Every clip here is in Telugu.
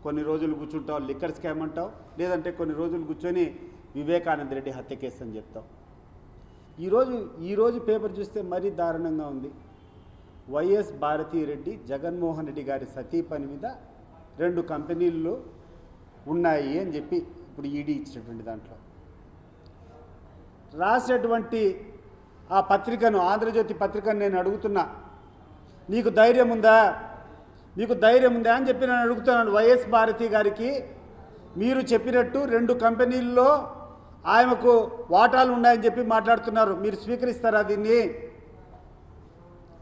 కొన్ని రోజులు కూర్చుంటావు లిక్కర్ స్కామ్ అంటావు, లేదంటే కొన్ని రోజులు కూర్చొని వివేకానంద రెడ్డి హత్య కేసు అని చెప్తావు. ఈరోజు పేపర్ చూస్తే మరీ దారుణంగా ఉంది. వైఎస్ భారతీరెడ్డి జగన్మోహన్ రెడ్డి గారి సతీపని మీద 2 కంపెనీలు ఉన్నాయి అని చెప్పి ఇప్పుడు ఈడీ ఇచ్చినటువంటి దాంట్లో రాసేటువంటి ఆ పత్రికను, ఆంధ్రజ్యోతి పత్రికను నేను అడుగుతున్నా, నీకు ధైర్యం ఉందా అని చెప్పి నేను అడుగుతున్నాను. వైఎస్ భారతి గారికి మీరు చెప్పినట్టు 2 కంపెనీల్లో ఆయనకు వాటాలు ఉన్నాయని చెప్పి మాట్లాడుతున్నారు. మీరు స్వీకరిస్తారా దీన్ని?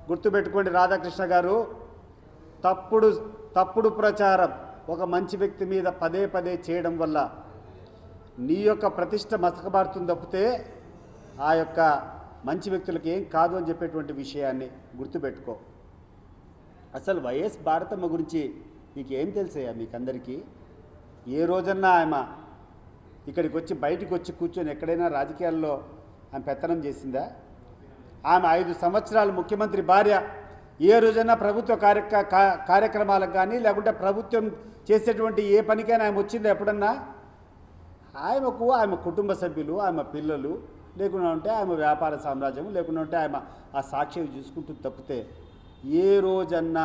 గుర్తుపెట్టుకోండి రాధాకృష్ణ గారు, తప్పుడు ప్రచారం ఒక మంచి వ్యక్తి మీద పదే చేయడం వల్ల నీ యొక్క ప్రతిష్ట మసకబారుతుంది తప్పితే ఆ యొక్క మంచి వ్యక్తులకు ఏం కాదు అని చెప్పేటువంటి విషయాన్ని గుర్తుపెట్టుకో. అసలు వైఎస్ భారతమ్మ గురించి నీకేం తెలుసయ్యా? మీకందరికీ ఏ రోజన్నా ఆమె ఇక్కడికి వచ్చి బయటికి వచ్చి కూర్చొని ఎక్కడైనా రాజకీయాల్లో ఆమె పెత్తనం చేసిందా? ఆమె 5 సంవత్సరాలు ముఖ్యమంత్రి భార్య ఏ రోజైనా ప్రభుత్వ కార్యక్రమాలకు కానీ లేకుంటే ప్రభుత్వం చేసేటువంటి ఏ పనికైనా ఆమె వచ్చిందా ఎప్పుడన్నా? ఆమె కుటుంబ సభ్యులు, ఆమె పిల్లలు, లేకుండా ఉంటే ఆమె వ్యాపార సామ్రాజ్యం, లేకుండా ఉంటే ఆమె ఆ సాక్షి చూసుకుంటూ తప్పితే ఏ రోజన్నా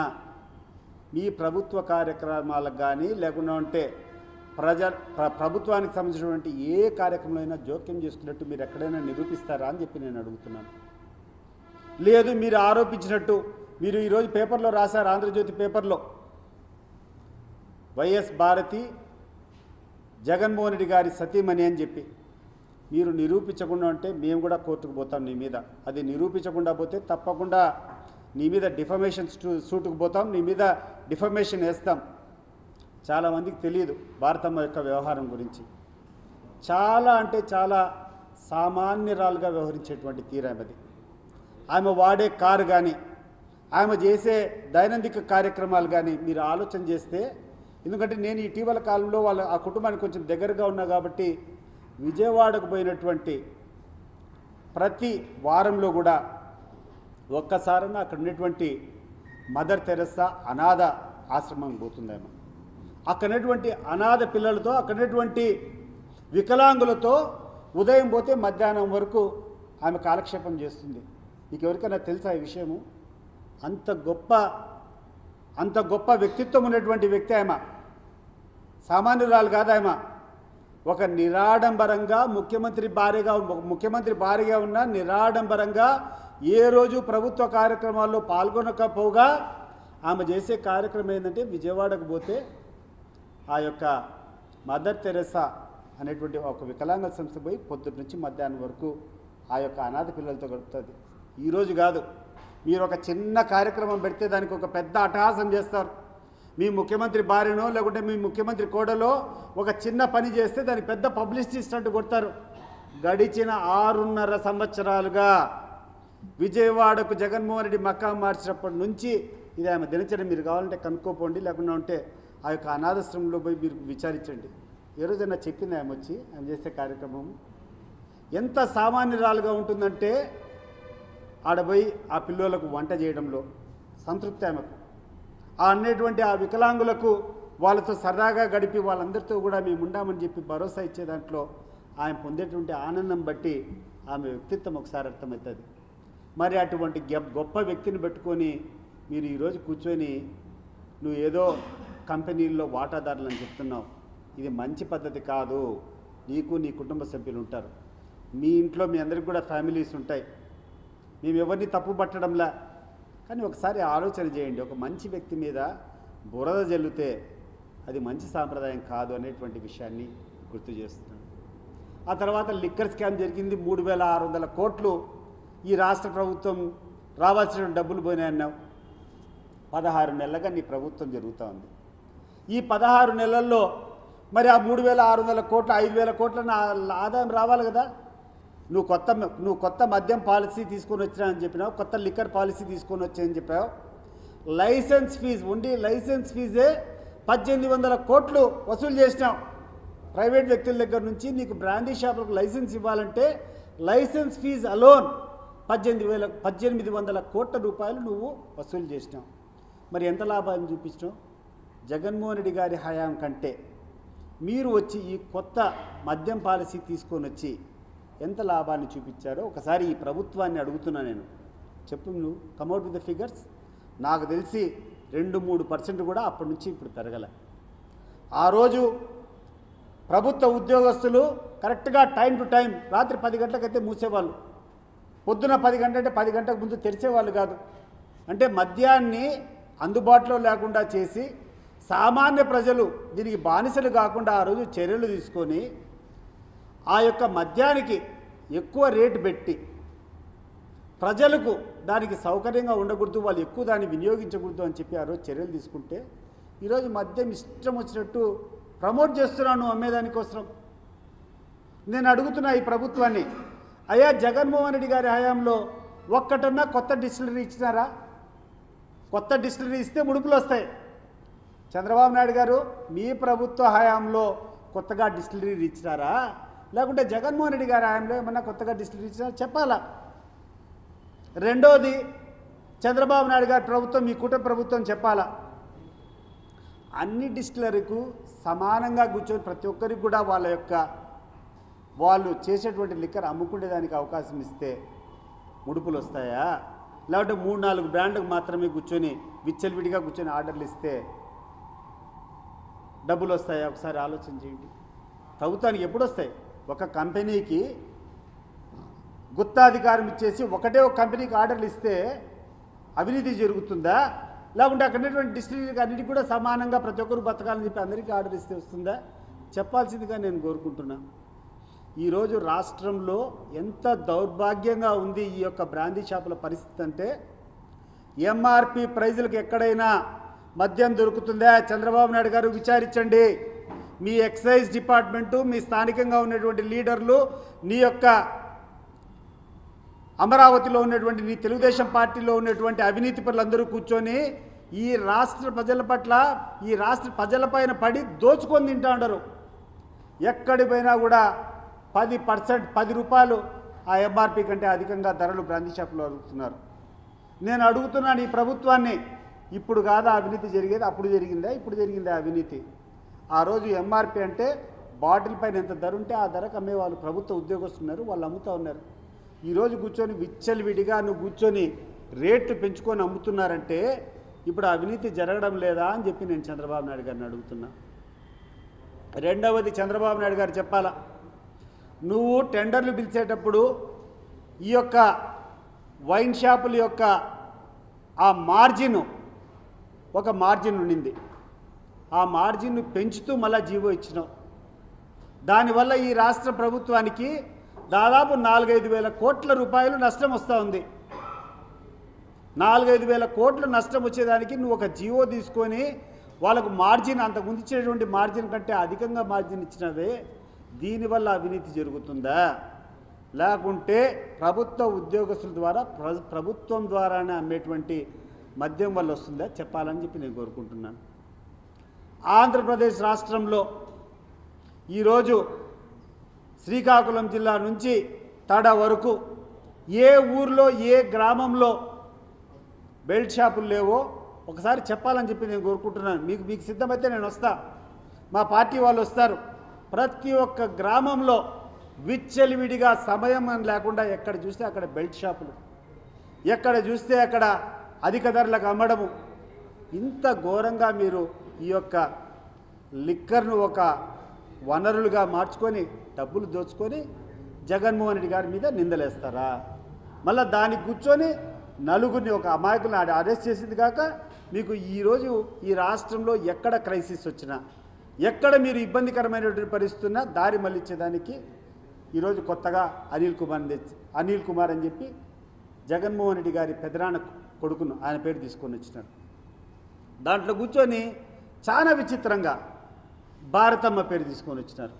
మీ ప్రభుత్వ కార్యక్రమాలకు కానీ లేకుండా ఉంటే ప్రభుత్వానికి సంబంధించినటువంటి ఏ కార్యక్రమంలో అయినా జోక్యం చేసుకున్నట్టు మీరు ఎక్కడైనా నిరూపిస్తారా అని చెప్పి నేను అడుగుతున్నాను. లేదు, మీరు ఆరోపించినట్టు మీరు ఈరోజు పేపర్లో రాశారు, ఆంధ్రజ్యోతి పేపర్లో వైఎస్ భారతి జగన్మోహన్ రెడ్డి గారి సతీమణి అని చెప్పి మీరు నిరూపించకుండా ఉంటే మేము కూడా కోర్టుకు పోతాం నీ మీద. అది నిరూపించకుండా పోతే తప్పకుండా నీ మీద డిఫమేషన్ సూటుకు పోతాం, నీ మీద డిఫమేషన్ వేస్తాం. చాలామందికి తెలియదు భారతమ్మ యొక్క వ్యవహారం గురించి. చాలా అంటే చాలా సామాన్యురాలుగా వ్యవహరించేటువంటి తీరామది. ఆమె వాడే కారు కానీ ఆమె చేసే దైనందిక కార్యక్రమాలు కానీ మీరు ఆలోచన చేస్తే, ఎందుకంటే నేను ఇటీవల కాలంలో ఆ కుటుంబానికి కొంచెం దగ్గరగా ఉన్నా కాబట్టి విజయవాడకు పోయినటువంటి ప్రతి వారంలో కూడా ఒక్కసారైనా అక్కడ ఉన్నటువంటి మదర్ తెరెసా అనాథ ఆశ్రమం పోతుందేమో. అక్కడటువంటి అనాథ పిల్లలతో, అక్కడటువంటి వికలాంగులతో ఉదయం పోతే మధ్యాహ్నం వరకు ఆమె కాలక్షేపం చేస్తుంది. మీకు ఎవరికైనా తెలుసా ఈ విషయము? అంత గొప్ప వ్యక్తిత్వం ఉన్నటువంటి వ్యక్తి ఆమె. సామాన్యురాలు కాదు ఆమె. ఒక నిరాడంబరంగా ముఖ్యమంత్రి భార్యగా ఉన్న నిరాడంబరంగా ఏ రోజు ప్రభుత్వ కార్యక్రమాల్లో పాల్గొనకపోగా ఆమె చేసే కార్యక్రమం ఏంటంటే విజయవాడకు పోతే ఆ యొక్క మదర్ తెరెసా అనేటువంటి ఒక వికలాంగ సంస్థ పోయి పొద్దున్న నుంచి మధ్యాహ్నం వరకు ఆ యొక్క అనాథ పిల్లలతో గడుపుతుంది. ఈరోజు కాదు, మీరు ఒక చిన్న కార్యక్రమం పెడితే దానికి ఒక పెద్ద అట్టహాసం చేస్తారు. మీ ముఖ్యమంత్రి భార్యనో లేకుంటే మీ ముఖ్యమంత్రి కోడలో ఒక చిన్న పని చేస్తే దానికి పెద్ద పబ్లిసిటీ ఇచ్చినట్టు కొడతారు. గడిచిన 6.5 సంవత్సరాలుగా విజయవాడకు జగన్మోహన్ రెడ్డి మక్కా మార్చినప్పటి నుంచి ఇది ఆమె దినచర్య. మీరు కావాలంటే కనుక్కోపోండి, లేకుండా ఉంటే ఆ యొక్క అనాథాశ్రమంలో పోయి మీరు విచారించండి. ఏ రోజైనా చెప్పింది ఆమె వచ్చి ఆమె చేసే కార్యక్రమం ఎంత సామాన్యురాలుగా ఉంటుందంటే ఆడపోయి ఆ పిల్లలకు వంట చేయడంలో సంతృప్తి ఆమెకు. అనేటువంటి ఆ వికలాంగులకు వాళ్ళతో సరదాగా గడిపి వాళ్ళందరితో కూడా మేము ఉండామని చెప్పి భరోసా ఇచ్చే దాంట్లో ఆమె పొందేటువంటి ఆనందం బట్టి ఆమె వ్యక్తిత్వం ఒకసారి అర్థమవుతుంది. మరి అటువంటి గొప్ప వ్యక్తిని పెట్టుకొని మీరు ఈరోజు కూర్చొని నువ్వు ఏదో కంపెనీల్లో వాటాదారులు అని చెప్తున్నావు. ఇది మంచి పద్ధతి కాదు. నీకు నీ కుటుంబ సభ్యులు ఉంటారు, మీ ఇంట్లో మీ అందరికి కూడా ఫ్యామిలీస్ ఉంటాయి. మేము ఎవరిని తప్పు పట్టడంలా, కానీ ఒకసారి ఆలోచన చేయండి. ఒక మంచి వ్యక్తి మీద బురద జల్లితే అది మంచి సాంప్రదాయం కాదు అనేటువంటి విషయాన్ని గుర్తు చేస్తున్నాను. ఆ తర్వాత లిక్కర్ స్కామ్ జరిగింది. 3,600 కోట్లు ఈ రాష్ట్ర ప్రభుత్వం రావాల్సిన డబ్బులు పోయినాయన్నావు. 16 నెలలుగా నీ ప్రభుత్వం జరుగుతూ ఉంది. ఈ 16 నెలల్లో మరి ఆ 3,600 కోట్ల 5,000 కోట్ల ఆదాయం రావాలి కదా. నువ్వు కొత్త మద్యం పాలసీ తీసుకొని వచ్చినావని చెప్పినావు, కొత్త లిక్కర్ పాలసీ తీసుకొని వచ్చాయని చెప్పావు. లైసెన్స్ ఫీజు ఉండి లైసెన్స్ ఫీజే 1,800 కోట్లు వసూలు చేసినావు. ప్రైవేట్ వ్యక్తుల దగ్గర నుంచి నీకు బ్రాండీ షాపులకు లైసెన్స్ ఇవ్వాలంటే లైసెన్స్ ఫీజు అలోన్ 1,800 కోట్ల రూపాయలు నువ్వు వసూలు చేసినావు. మరి ఎంత లాభాన్ని చూపించినావు? జగన్మోహన్ రెడ్డి గారి హయాం కంటే మీరు వచ్చి ఈ కొత్త మద్యం పాలసీ తీసుకొని వచ్చి ఎంత లాభాన్ని చూపించారో ఒకసారి ఈ ప్రభుత్వాన్ని అడుగుతున్నా నేను. చెప్పు, నువ్వు కమ్అట్ విత్ ద ఫిగర్స్. నాకు తెలిసి 2-3% కూడా అప్పటి నుంచి ఇప్పుడు పెరగలే. ఆ రోజు ప్రభుత్వ ఉద్యోగస్తులు కరెక్ట్గా టైం టు టైం రాత్రి 10 గంటలకైతే మూసేవాళ్ళు, పొద్దున 10 గంటల అంటే 10 గంటలకు ముందు తెరిచేవాళ్ళు కాదు. అంటే మద్యాన్ని అందుబాటులో లేకుండా చేసి సామాన్య ప్రజలు దీనికి బానిసలు కాకుండా ఆ రోజు చర్యలు తీసుకొని ఆ యొక్క మద్యానికి ఎక్కువ రేటు పెట్టి ప్రజలకు దానికి సౌకర్యంగా ఉండకూడదు, వాళ్ళు ఎక్కువ దాన్ని వినియోగించకూడదు అని చెప్పి ఆ రోజు చర్యలు తీసుకుంటే ఈరోజు మద్యం ఇష్టం వచ్చినట్టు ప్రమోట్ చేస్తున్నాను అమ్మేదానికోసం. నేను అడుగుతున్నా ఈ ప్రభుత్వాన్ని, అయ్యా జగన్మోహన్ రెడ్డి గారి హయాంలో ఒక్కటన్నా కొత్త డిస్టిలరీ ఇచ్చినారా? కొత్త డిస్టిలరీ ఇస్తే ముడుపులు వస్తాయి. చంద్రబాబు నాయుడు గారు మీ ప్రభుత్వ హయాంలో కొత్తగా డిస్టిలరీ ఇచ్చినారా? లేకుంటే జగన్మోహన్ రెడ్డి గారి హయాంలో ఏమన్నా కొత్తగా డిస్టిలరీ ఇచ్చినారా చెప్పాలా. రెండోది, చంద్రబాబు నాయుడు గారి ప్రభుత్వం, మీ కుటుంబ ప్రభుత్వం చెప్పాలా. అన్ని డిస్టిలరీకు సమానంగా కూర్చొని ప్రతి ఒక్కరికి కూడా వాళ్ళు చేసేటువంటి లిక్కర్ అమ్ముకునేదానికి అవకాశం ఇస్తే ముడుపులు వస్తాయా? లేకపోతే 3-4 బ్రాండ్లకు మాత్రమే కూర్చొని విచ్చలవిడిగా కూర్చొని ఆర్డర్లు ఇస్తే డబ్బులు వస్తాయా? ఒకసారి ఆలోచన చేయండి. ప్రభుత్వానికి ఎప్పుడు వస్తాయి? ఒక కంపెనీకి గుత్తాధికారం ఇచ్చేసి ఒకటే ఒక కంపెనీకి ఆర్డర్లు ఇస్తే అవినీతి జరుగుతుందా? లేకుంటే అక్కడ ఉన్నటువంటి డిస్ట్రిక్ట్కి అన్నిటికీ కూడా సమానంగా ప్రతి ఒక్కరు బతకాలని చెప్పి అందరికీ ఆర్డర్ ఇస్తే వస్తుందా? చెప్పాల్సిందిగా నేను కోరుకుంటున్నా. ఈరోజు రాష్ట్రంలో ఎంత దౌర్భాగ్యంగా ఉంది ఈ యొక్క బ్రాందీ షాపుల పరిస్థితి అంటే, ఎంఆర్పి ప్రైజులకు ఎక్కడైనా మద్యం దొరుకుతుందా? చంద్రబాబు నాయుడు గారు విచారించండి. మీ ఎక్సైజ్ డిపార్ట్మెంటు, మీ స్థానికంగా ఉన్నటువంటి లీడర్లు, నీ యొక్క అమరావతిలో ఉన్నటువంటి నీ తెలుగుదేశం పార్టీలో ఉన్నటువంటి అవినీతి పరులందరూ కూర్చొని ఈ రాష్ట్ర ప్రజల పట్ల, ఈ రాష్ట్ర ప్రజలపైన పడి దోచుకొని తింటా ఉండరు. ఎక్కడి పోయినా కూడా 10% 10 రూపాయలు ఆ ఎంఆర్పి కంటే అధికంగా ధరలు బ్రాందీ షాపులో అడుగుతున్నారు. నేను అడుగుతున్నాను ఈ ప్రభుత్వాన్ని, ఇప్పుడు కాదా అవినీతి జరిగేది? అప్పుడు జరిగిందా? ఇప్పుడు జరిగిందా అవినీతి? ఆ రోజు ఎంఆర్పి అంటే బాటిల్ పైన ఎంత ధర ఉంటే ఆ ధరకు అమ్మేవాళ్ళు ప్రభుత్వ ఉద్యోగస్తున్నారు, వాళ్ళు అమ్ముతూ ఉన్నారు. ఈరోజు కూర్చొని విచ్చలవిడిగా నువ్వు కూర్చొని రేట్లు పెంచుకొని అమ్ముతున్నారంటే ఇప్పుడు అవినీతి జరగడం లేదా అని చెప్పి నేను చంద్రబాబు నాయుడు గారిని అడుగుతున్నా. రెండవది, చంద్రబాబు నాయుడు గారు చెప్పాలా, నువ్వు టెండర్లు పిలిచేటప్పుడు ఈ యొక్క వైన్ షాపుల యొక్క ఆ మార్జిన్, ఒక మార్జిన్ ఉండింది, ఆ మార్జిన్ను పెంచుతూ మళ్ళీ జీవో ఇచ్చినావు. దానివల్ల ఈ రాష్ట్ర ప్రభుత్వానికి దాదాపు 4-5 వేల కోట్ల రూపాయలు నష్టం వస్తూ ఉంది. 4-5 వేల కోట్లు నష్టం వచ్చేదానికి నువ్వు ఒక జీవో తీసుకొని వాళ్ళకు మార్జిన్, అంతకుముందు ఇచ్చేటువంటి మార్జిన్ కంటే అధికంగా మార్జిన్ ఇచ్చినవే. దీనివల్ల అవినీతి జరుగుతుందా? లేకుంటే ప్రభుత్వ ఉద్యోగస్తుల ద్వారా, ప్రభుత్వం ద్వారానే అమ్మేటువంటి మద్యం వల్ల వస్తుందా చెప్పాలని చెప్పి నేను కోరుకుంటున్నాను. ఆంధ్రప్రదేశ్ రాష్ట్రంలో ఈరోజు శ్రీకాకుళం జిల్లా నుంచి తడ వరకు ఏ ఊర్లో, ఏ గ్రామంలో బెల్ట్ షాపులు లేవో ఒకసారి చెప్పాలని చెప్పి నేను కోరుకుంటున్నాను. మీకు సిద్ధమైతే నేను వస్తా, మా పార్టీ వాళ్ళు వస్తారు. ప్రతి ఒక్క గ్రామంలో విచ్చలివిడిగా సమయం లేకుండా ఎక్కడ చూస్తే అక్కడ బెల్ట్ షాపులు, ఎక్కడ చూస్తే అక్కడ అధిక ధరలకు అమ్మడము. ఇంత ఘోరంగా మీరు ఈ యొక్క లిక్కర్ను ఒక వనరులుగా మార్చుకొని డబ్బులు దోచుకొని జగన్మోహన్ రెడ్డి గారి మీద నిందలేస్తారా? మళ్ళీ దానికి కూర్చొని నలుగురిని, ఒక అమాయకులను అరెస్ట్ చేసింది కాక మీకు ఈరోజు ఈ రాష్ట్రంలో ఎక్కడ క్రైసిస్ వచ్చినా, ఎక్కడ మీరు ఇబ్బందికరమైనటువంటి పరిస్థితున్నా దారి మళ్ళించేదానికి ఈరోజు కొత్తగా అనిల్ కుమార్ అని చెప్పి జగన్మోహన్ రెడ్డి గారి పెదనాన్న కొడుకును, ఆయన పేరు తీసుకొని వచ్చినారు. దాంట్లో కూర్చొని చాలా విచిత్రంగా భారతమ్మ పేరు తీసుకొని వచ్చినారు.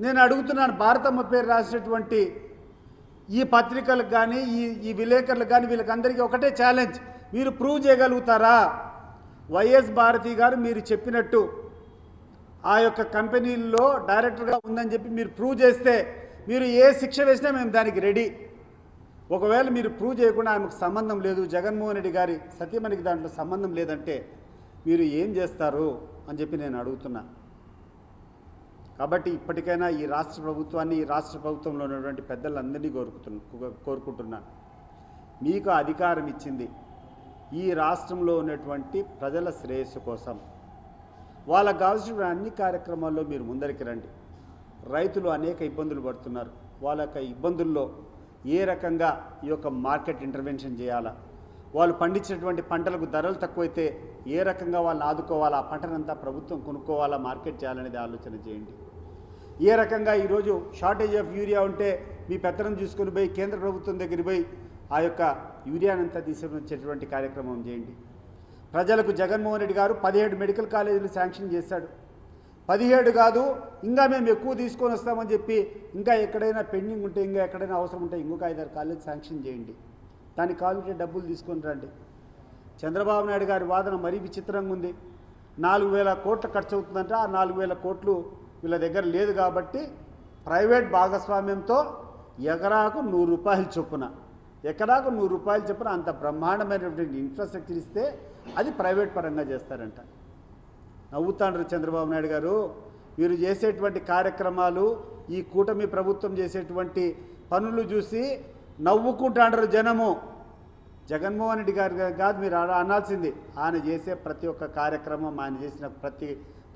నేను అడుగుతున్నాను, భారతమ్మ పేరు రాసినటువంటి ఈ పత్రికలకు కానీ, ఈ విలేకరులకు కానీ, వీళ్ళకందరికీ ఒకటే ఛాలెంజ్, మీరు ప్రూవ్ చేయగలుగుతారా? వైఎస్ భారతి గారు మీరు చెప్పినట్టు ఆ యొక్క కంపెనీల్లో డైరెక్టర్గా ఉందని చెప్పి మీరు ప్రూవ్ చేస్తే, మీరు ఏ శిక్ష వేసినా మేము దానికి రెడీ. ఒకవేళ మీరు ప్రూవ్ చేయకుండా ఆమెకు సంబంధం లేదు, జగన్మోహన్ రెడ్డి గారి సతీమణికి దాంట్లో సంబంధం లేదంటే మీరు ఏం చేస్తారు? అని చెప్పి నేను అడుగుతున్నా. కాబట్టి ఇప్పటికైనా ఈ రాష్ట్ర ప్రభుత్వాన్ని, ఈ రాష్ట్ర ప్రభుత్వంలో ఉన్నటువంటి పెద్దలందరినీ కోరుకుంటున్నాను. మీకు అధికారం ఇచ్చింది ఈ రాష్ట్రంలో ఉన్నటువంటి ప్రజల శ్రేయస్సు కోసం. వాళ్ళకు కావాల్సిన అన్ని కార్యక్రమాల్లో మీరు ముందరికి రండి. రైతులు అనేక ఇబ్బందులు పడుతున్నారు. వాళ్ళ యొక్క ఇబ్బందుల్లో ఏ రకంగా ఈ యొక్క మార్కెట్ ఇంటర్వెన్షన్ చేయాలా, వాళ్ళు పండించినటువంటి పంటలకు ధరలు తక్కువైతే ఏ రకంగా వాళ్ళని ఆదుకోవాలా, ఆ పంటనంతా ప్రభుత్వం కొనుక్కోవాలా, మార్కెట్ చేయాలనేది ఆలోచన చేయండి. ఏ రకంగా ఈరోజు షార్టేజ్ ఆఫ్ యూరియా ఉంటే మీ పెత్తనం తీసుకుని పోయి కేంద్ర ప్రభుత్వం దగ్గరికి పోయి ఆ యొక్క యూరియానంతా తీసుకుని వచ్చేటువంటి కార్యక్రమం చేయండి. ప్రజలకు జగన్మోహన్ రెడ్డి గారు 17 మెడికల్ కాలేజీలు శాంక్షన్ చేశాడు. 17 కాదు, ఇంకా మేము ఎక్కువ తీసుకొని వస్తామని చెప్పి ఇంకా ఎక్కడైనా పెండింగ్ ఉంటే, ఇంకా ఎక్కడైనా అవసరం ఉంటే ఇంకొక 5-6 కాలేజీ శాంక్షన్ చేయండి. దానికి కావాలంటే డబ్బులు తీసుకొని రండి. చంద్రబాబు నాయుడు గారి వాదన మరీ విచిత్రంగా ఉంది. 4,000 కోట్లు ఖర్చు అవుతుందంటే ఆ 4,000 కోట్లు వీళ్ళ దగ్గర లేదు కాబట్టి ప్రైవేట్ భాగస్వామ్యంతో ఎకరాకు 100 రూపాయలు చొప్పున, ఎకరాకు 100 రూపాయలు చొప్పున అంత బ్రహ్మాండమైనటువంటి ఇన్ఫ్రాస్ట్రక్చర్ ఇస్తే అది ప్రైవేట్ పరంగా చేస్తారంట. నవ్వుతాండ్రు చంద్రబాబు నాయుడు గారు. మీరు చేసేటువంటి కార్యక్రమాలు, ఈ కూటమి ప్రభుత్వం చేసేటువంటి పనులు చూసి నవ్వుకుంటాండ్రు జనము. జగన్మోహన్ రెడ్డి గారు కాదు మీరు అనాల్సింది. ఆయన చేసే ప్రతి ఒక్క కార్యక్రమం, ఆయన చేసిన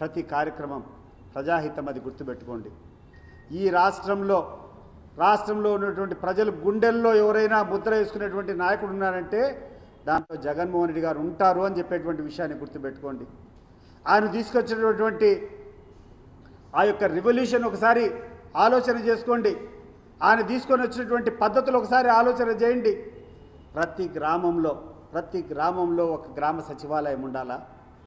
ప్రతి కార్యక్రమం ప్రజాహితం, అది గుర్తుపెట్టుకోండి. ఈ రాష్ట్రంలో ఉన్నటువంటి ప్రజలు గుండెల్లో ఎవరైనా ముద్ర వేసుకునేటువంటి నాయకుడు ఉన్నారంటే దాంట్లో జగన్మోహన్ రెడ్డి గారు ఉంటారు అని చెప్పేటువంటి విషయాన్ని గుర్తుపెట్టుకోండి. ఆయన తీసుకొచ్చినటువంటి ఆ యొక్క రెవల్యూషన్ ఒకసారి ఆలోచన చేసుకోండి. ఆయన తీసుకొని వచ్చినటువంటి పద్ధతులు ఒకసారి ఆలోచన చేయండి. ప్రతి గ్రామంలో ఒక గ్రామ సచివాలయం ఉండాలా,